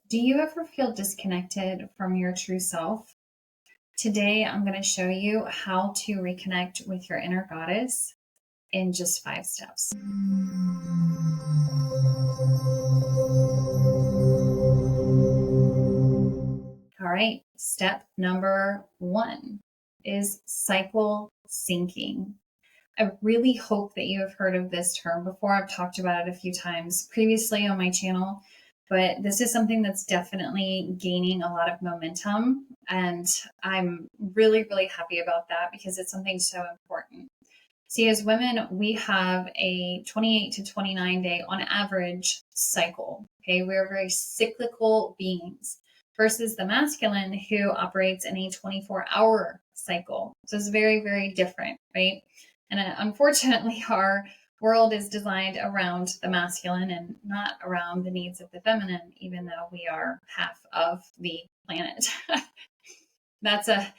Do you ever feel disconnected from your true self? Today, I'm going to show you how to reconnect with your inner goddess in just 5 steps. All right, step number 1 is cycle syncing. I really hope that you have heard of this term before. I've talked about it a few times previously on my channel, but this is something that's definitely gaining a lot of momentum. And I'm really, really happy about that because it's something so important. See, as women, we have a 28 to 29 day on average cycle. Okay, we're very cyclical beings versus the masculine who operates in a 24-hour cycle. So it's very, very different, right? And unfortunately, our world is designed around the masculine and not around the needs of the feminine, even though we are half of the planet. That's a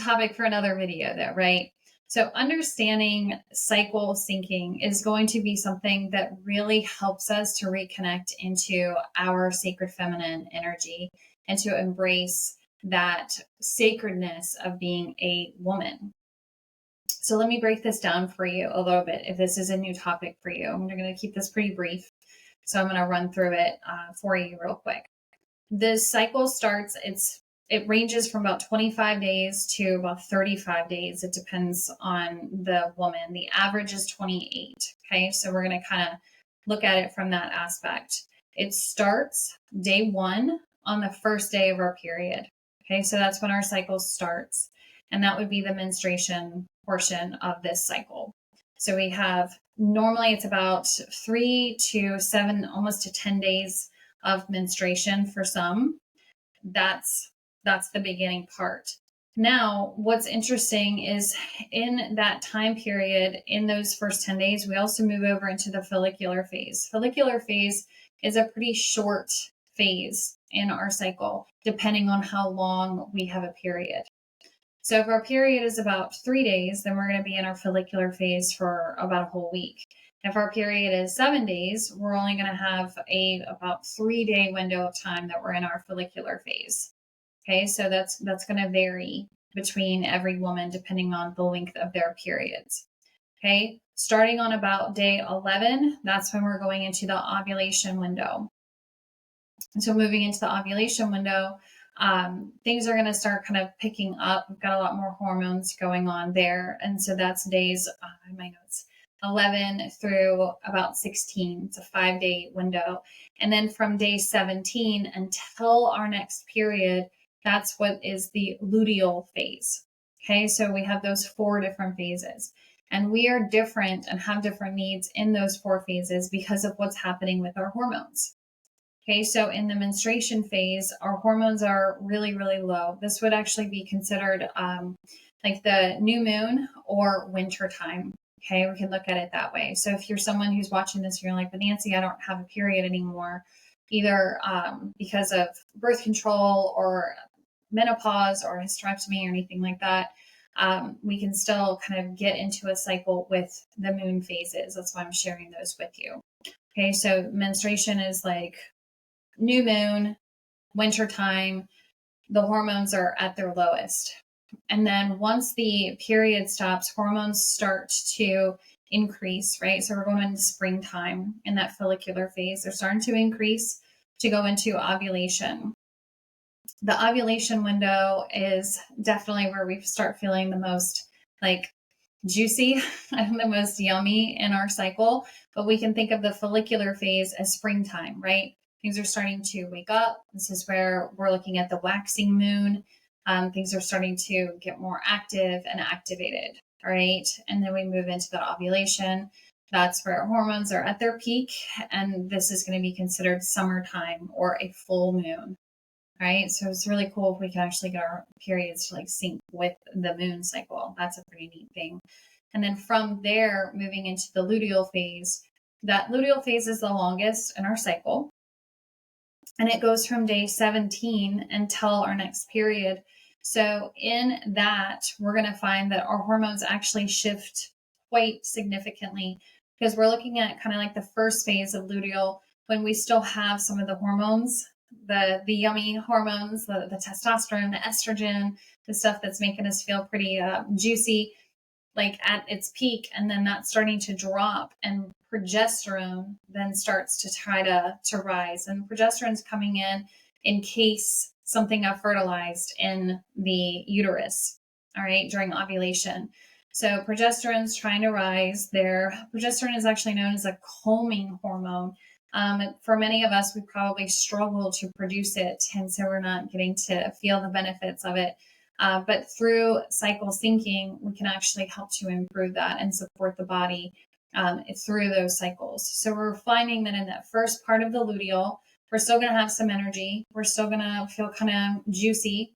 topic for another video though, right? So understanding cycle syncing is going to be something that really helps us to reconnect into our sacred feminine energy and to embrace that sacredness of being a woman. So let me break this down for you a little bit if this is a new topic for you. I'm going to keep this pretty brief. So I'm going to run through it for you real quick. This cycle starts, it ranges from about 25 days to about 35 days. It depends on the woman. The average is 28. Okay, so we're going to kind of look at it from that aspect. It starts day 1 on the first day of our period. Okay, so that's when our cycle starts. And that would be the menstruation portion of this cycle. So we have, normally it's about 3 to 7, almost to 10 days of menstruation for some. That's the beginning part. Now, what's interesting is in that time period, in those first 10 days, we also move over into the follicular phase. Follicular phase is a pretty short phase in our cycle, depending on how long we have a period. So if our period is about 3 days, then we're going to be in our follicular phase for about a whole week. If our period is 7 days, we're only going to have about 3-day window of time that we're in our follicular phase. Okay, so that's going to vary between every woman depending on the length of their periods. Okay, starting on about day 11, that's when we're going into the ovulation window. And so moving into the ovulation window, things are going to start kind of picking up. We've got a lot more hormones going on there. And so that's days, in my notes, 11 through about 16. It's a 5-day window. And then from day 17 until our next period, that's what is the luteal phase. Okay, so we have those 4 different phases. And we are different and have different needs in those 4 phases because of what's happening with our hormones. Okay, so in the menstruation phase, our hormones are really, really low. This would actually be considered like the new moon or winter time. Okay, we can look at it that way. So if you're someone who's watching this, you're like, but Nancy, I don't have a period anymore, either because of birth control or menopause or hysterectomy or anything like that, we can still kind of get into a cycle with the moon phases. That's why I'm sharing those with you. Okay, so menstruation is like new moon, winter time, the hormones are at their lowest. And then once the period stops, hormones start to increase, right? So we're going into springtime in that follicular phase. They're starting to increase to go into ovulation. The ovulation window is definitely where we start feeling the most like juicy and the most yummy in our cycle. But we can think of the follicular phase as springtime, right? Things are starting to wake up. This is where we're looking at the waxing moon. Things are starting to get more active and activated, right? And then we move into the ovulation. That's where hormones are at their peak. And this is going to be considered summertime or a full moon, right? So it's really cool if we can actually get our periods to like sync with the moon cycle. That's a pretty neat thing. And then from there, moving into the luteal phase, that luteal phase is the longest in our cycle. And it goes from day 17 until our next period. So in that, we're going to find that our hormones actually shift quite significantly because we're looking at kind of like the first phase of luteal when we still have some of the hormones the yummy hormones, the testosterone, the estrogen, the stuff that's making us feel pretty juicy, like at its peak, and then that's starting to drop, and progesterone then starts to try to rise, and progesterone's coming in case something got fertilized in the uterus, all right, during ovulation. So progesterone's trying to rise there. Progesterone is actually known as a calming hormone. For many of us, we probably struggle to produce it, and so we're not getting to feel the benefits of it. But through cycle syncing, we can actually help to improve that and support the body through those cycles. So we're finding that in that first part of the luteal, we're still going to have some energy. We're still going to feel kind of juicy.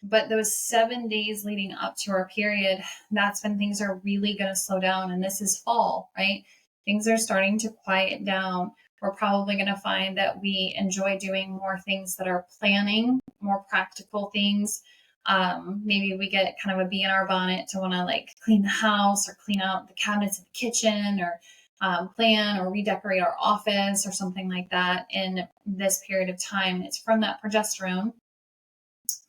But those 7 days leading up to our period, that's when things are really going to slow down. And this is fall, right? Things are starting to quiet down. We're probably going to find that we enjoy doing more things that are planning, more practical things. Maybe we get kind of a bee in our bonnet to want to like clean the house or clean out the cabinets in the kitchen, or plan or redecorate our office or something like that in this period of time. It's from that progesterone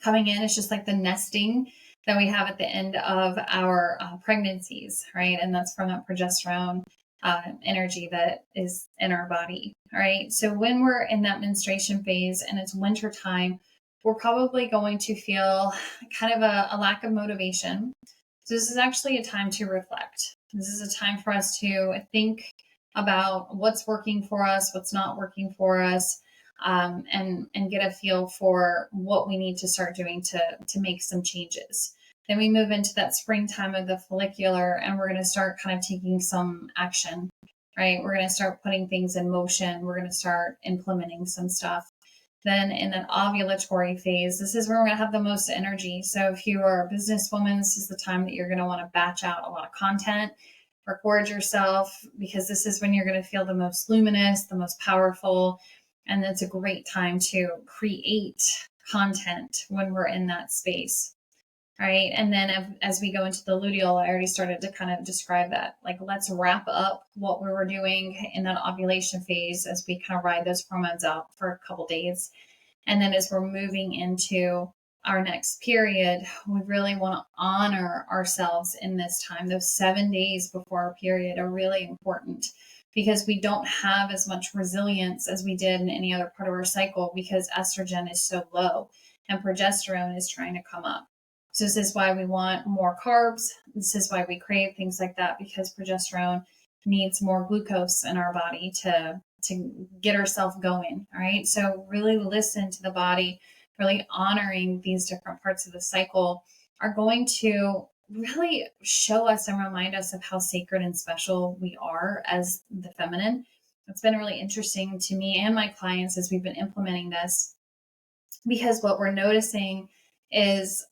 coming in. It's just like the nesting that we have at the end of our pregnancies, right? And that's from that progesterone energy that is in our body, all right? So when we're in that menstruation phase and it's winter time, we're probably going to feel kind of a lack of motivation. So this is actually a time to reflect. This is a time for us to think about what's working for us, what's not working for us, and get a feel for what we need to start doing to make some changes. Then we move into that springtime of the follicular, and we're going to start kind of taking some action, right? We're going to start putting things in motion. We're going to start implementing some stuff. Then in an ovulatory phase, this is where we're going to have the most energy. So if you are a businesswoman, this is the time that you're going to want to batch out a lot of content, record yourself, because this is when you're going to feel the most luminous, the most powerful. And it's a great time to create content when we're in that space. All right. And then as we go into the luteal, I already started to kind of describe that. Like, let's wrap up what we were doing in that ovulation phase as we kind of ride those hormones out for a couple days. And then as we're moving into our next period, we really want to honor ourselves in this time. Those 7 days before our period are really important, because we don't have as much resilience as we did in any other part of our cycle, because estrogen is so low and progesterone is trying to come up. So this is why we want more carbs. This is why we crave things like that, because progesterone needs more glucose in our body to get ourselves going. All right. So really listen to the body, really honoring these different parts of the cycle are going to really show us and remind us of how sacred and special we are as the feminine. It's been really interesting to me and my clients as we've been implementing this, because what we're noticing is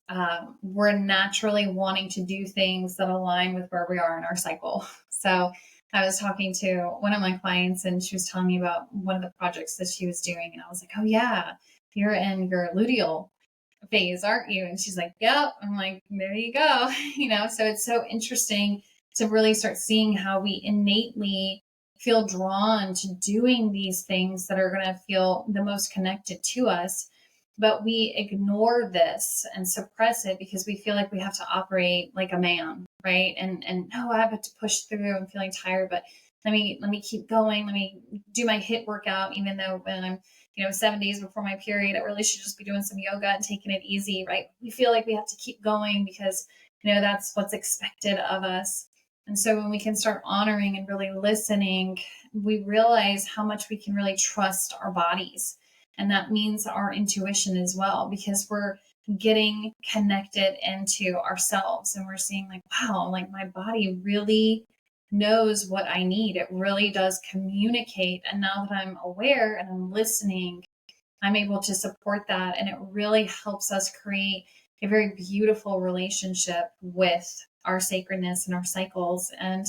we're naturally wanting to do things that align with where we are in our cycle. So I was talking to one of my clients, and she was telling me about one of the projects that she was doing. And I was like, oh yeah, you're in your luteal phase, aren't you? And she's like, yep. I'm like, there you go. So it's so interesting to really start seeing how we innately feel drawn to doing these things that are going to feel the most connected to us. But we ignore this and suppress it because we feel like we have to operate like a man, right? And no, I have to push through. I'm feeling tired, but let me keep going. Let me do my HIIT workout, even though when I'm 7 days before my period, I really should just be doing some yoga and taking it easy, right? We feel like we have to keep going because that's what's expected of us. And so when we can start honoring and really listening, we realize how much we can really trust our bodies. And that means our intuition as well, because we're getting connected into ourselves and we're seeing like, wow, like my body really knows what I need. It really does communicate. And now that I'm aware and I'm listening, I'm able to support that. And it really helps us create a very beautiful relationship with our sacredness and our cycles and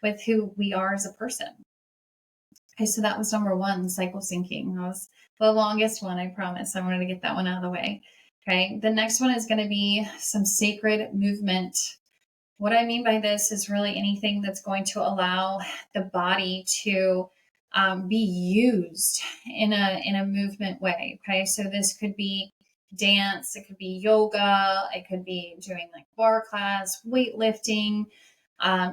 with who we are as a person. Okay, so that was number one, cycle syncing. That was the longest one, I promise. I wanted to get that one out of the way. Okay, the next one is going to be some sacred movement. What I mean by this is really anything that's going to allow the body to be used in a movement way. Okay, so this could be dance, it could be yoga, it could be doing like bar class, weightlifting.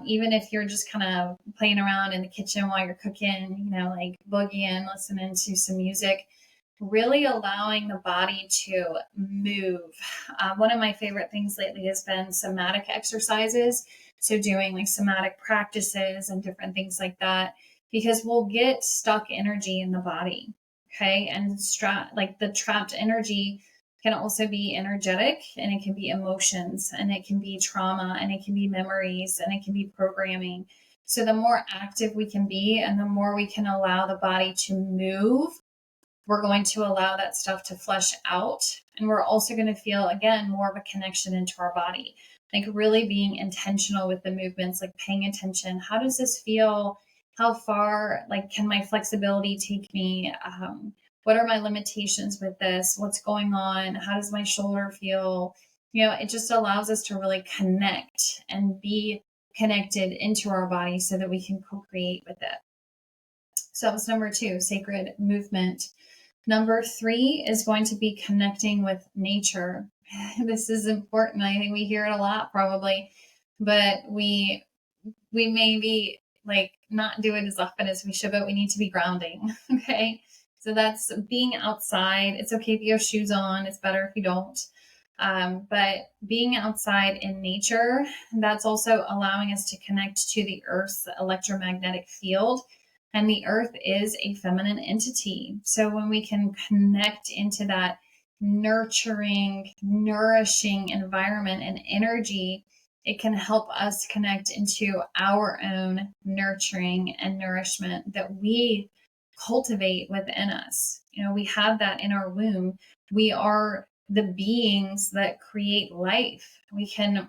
Even if you're just kind of playing around in the kitchen while you're cooking, like boogieing, listening to some music, really allowing the body to move. One of my favorite things lately has been somatic exercises. So doing like somatic practices and different things like that, because we'll get stuck energy in the body. Okay. And like the trapped energy can also be energetic, and it can be emotions, and it can be trauma, and it can be memories, and it can be programming. So the more active we can be and the more we can allow the body to move, we're going to allow that stuff to flush out. And we're also going to feel, again, more of a connection into our body, like really being intentional with the movements, like paying attention. How does this feel? How far, like, can my flexibility take me? What are my limitations with this? What's going on? How does my shoulder feel? It just allows us to really connect and be connected into our body so that we can co-create with it. So that was number 2, sacred movement. Number 3 is going to be connecting with nature. This is important. I think we hear it a lot probably, but we maybe like not do it as often as we should, but we need to be grounding. Okay. So that's being outside. It's okay if you have shoes on. It's better if you don't. But being outside in nature, that's also allowing us to connect to the Earth's electromagnetic field. And the Earth is a feminine entity. So when we can connect into that nurturing, nourishing environment and energy, it can help us connect into our own nurturing and nourishment that we cultivate within us. We have that in our womb. We are the beings that create life. We can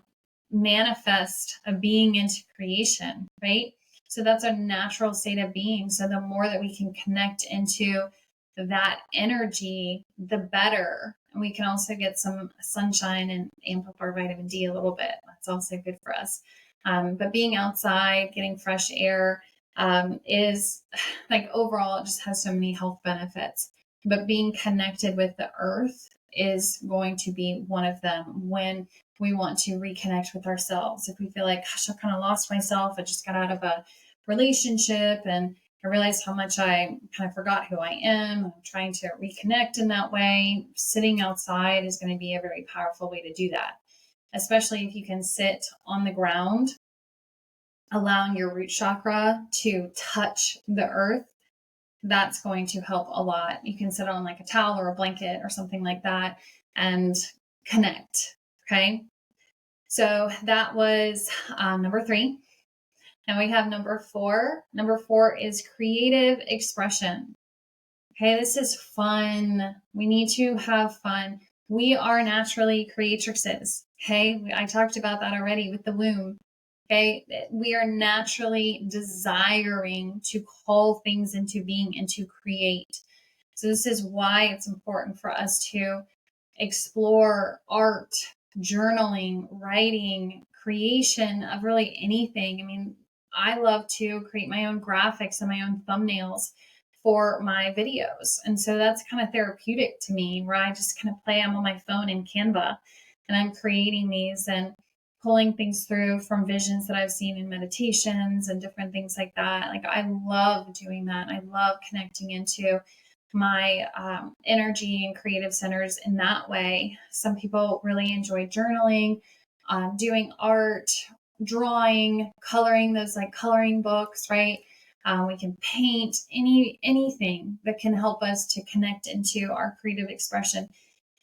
manifest a being into creation, right? So that's a natural state of being. So the more that we can connect into that energy, the better. And we can also get some sunshine and amp our vitamin D a little bit. That's also good for us. But being outside, getting fresh air is like overall, it just has so many health benefits. But being connected with the earth is going to be one of them when we want to reconnect with ourselves. If we feel like, gosh, I've kind of lost myself, I just got out of a relationship and I realized how much I kind of forgot who I am. I'm trying to reconnect in that way. Sitting outside is going to be a very powerful way to do that, especially if you can sit on the ground, allowing your root chakra to touch the earth. That's going to help a lot. You can sit on like a towel or a blanket or something like that and connect. Okay. So that was number 3. Now we have number 4. Number 4 is creative expression. Okay, this is fun. We need to have fun. We are naturally creatrixes. Okay, I talked about that already with the womb. Okay, we are naturally desiring to call things into being and to create. So this is why it's important for us to explore art, journaling, writing, creation of really anything. I mean, I love to create my own graphics and my own thumbnails for my videos. And so that's kind of therapeutic to me, where I just kind of play, I'm on my phone in Canva and I'm creating these and pulling things through from visions that I've seen in meditations and different things like that. Like I love doing that. I love connecting into my energy and creative centers in that way. Some people really enjoy journaling, doing art, drawing, coloring, those like coloring books, right? We can paint anything that can help us to connect into our creative expression.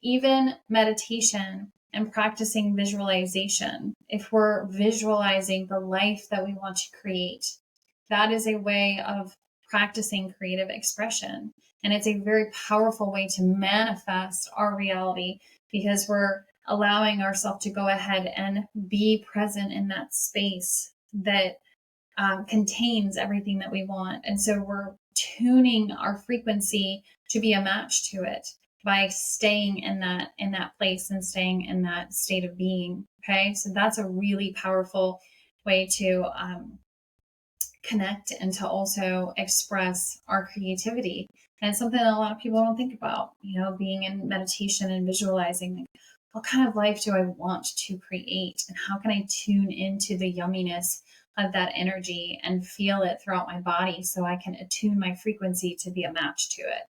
Even meditation and practicing visualization. If we're visualizing the life that we want to create, that is a way of practicing creative expression. And it's a very powerful way to manifest our reality, because we're allowing ourselves to go ahead and be present in that space that contains everything that we want. And so we're tuning our frequency to be a match to it by staying in that place and staying in that state of being. Okay. So that's a really powerful way to connect and to also express our creativity. And it's something that a lot of people don't think about, being in meditation and visualizing, like, what kind of life do I want to create? And how can I tune into the yumminess of that energy and feel it throughout my body so I can attune my frequency to be a match to it?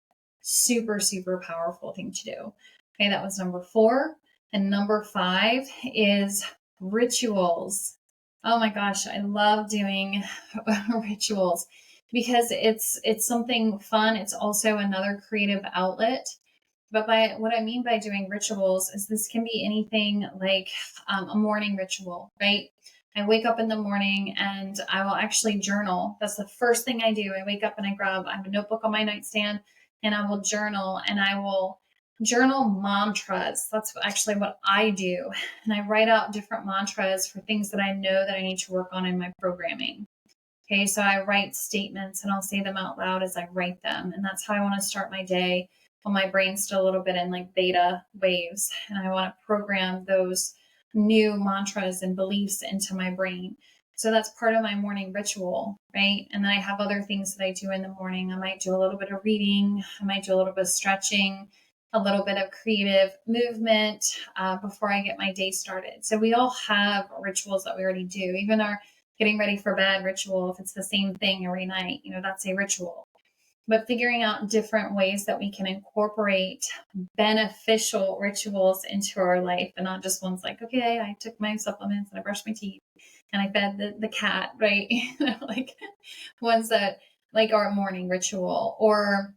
Super, super powerful thing to do. Okay, that was number 4. And number 5 is rituals. Oh my gosh, I love doing rituals because it's something fun. It's also another creative outlet. But by what I mean by doing rituals is this can be anything like a morning ritual, right? I wake up in the morning and I will actually journal. That's the first thing I do. I wake up and I have a notebook on my nightstand and I will journal, and I will journal mantras. That's actually what I do. And I write out different mantras for things that I know that I need to work on in my programming. Okay, so I write statements and I'll say them out loud as I write them. And that's how I want to start my day when my brain's still a little bit in like beta waves. And I want to program those new mantras and beliefs into my brain. So that's part of my morning ritual, right? And then I have other things that I do in the morning. I might do a little bit of reading, I might do a little bit of stretching, a little bit of creative movement before I get my day started. So we all have rituals that we already do, even our getting ready for bed ritual. If it's the same thing every night, that's a ritual. But figuring out different ways that we can incorporate beneficial rituals into our life, and not just ones like, okay, I took my supplements and I brushed my teeth and I fed the cat, right? Like ones that like our morning ritual, or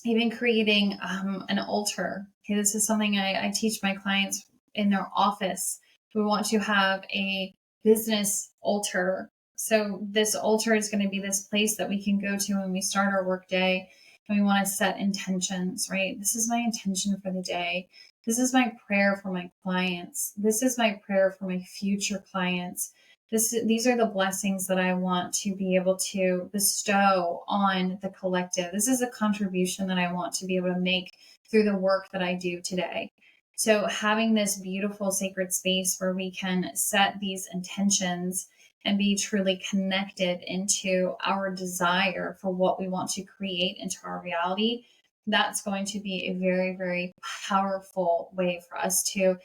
even creating an altar. Okay, this is something I teach my clients in their office. We want to have a business altar. So this altar is going to be this place that we can go to when we start our work day, and we want to set intentions, right? This is my intention for the day. This is my prayer for my clients. This is my prayer for my future clients. These are the blessings that I want to be able to bestow on the collective. This is a contribution that I want to be able to make through the work that I do today. So having this beautiful sacred space where we can set these intentions and be truly connected into our desire for what we want to create into our reality, that's going to be a very, very powerful way for us to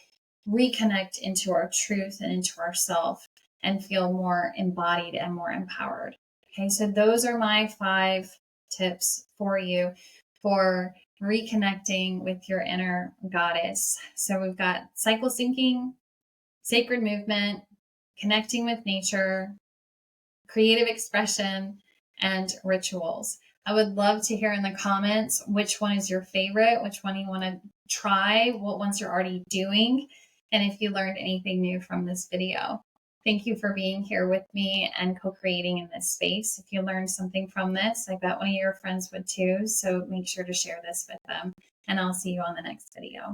reconnect into our truth and into ourself and feel more embodied and more empowered. Okay, so those are my 5 tips for you for reconnecting with your inner goddess. So we've got cycle syncing, sacred movement, connecting with nature, creative expression, and rituals. I would love to hear in the comments which one is your favorite, which one you want to try, what ones you're already doing, and if you learned anything new from this video. Thank you for being here with me and co-creating in this space. If you learned something from this, I bet one of your friends would too. So make sure to share this with them, and I'll see you on the next video.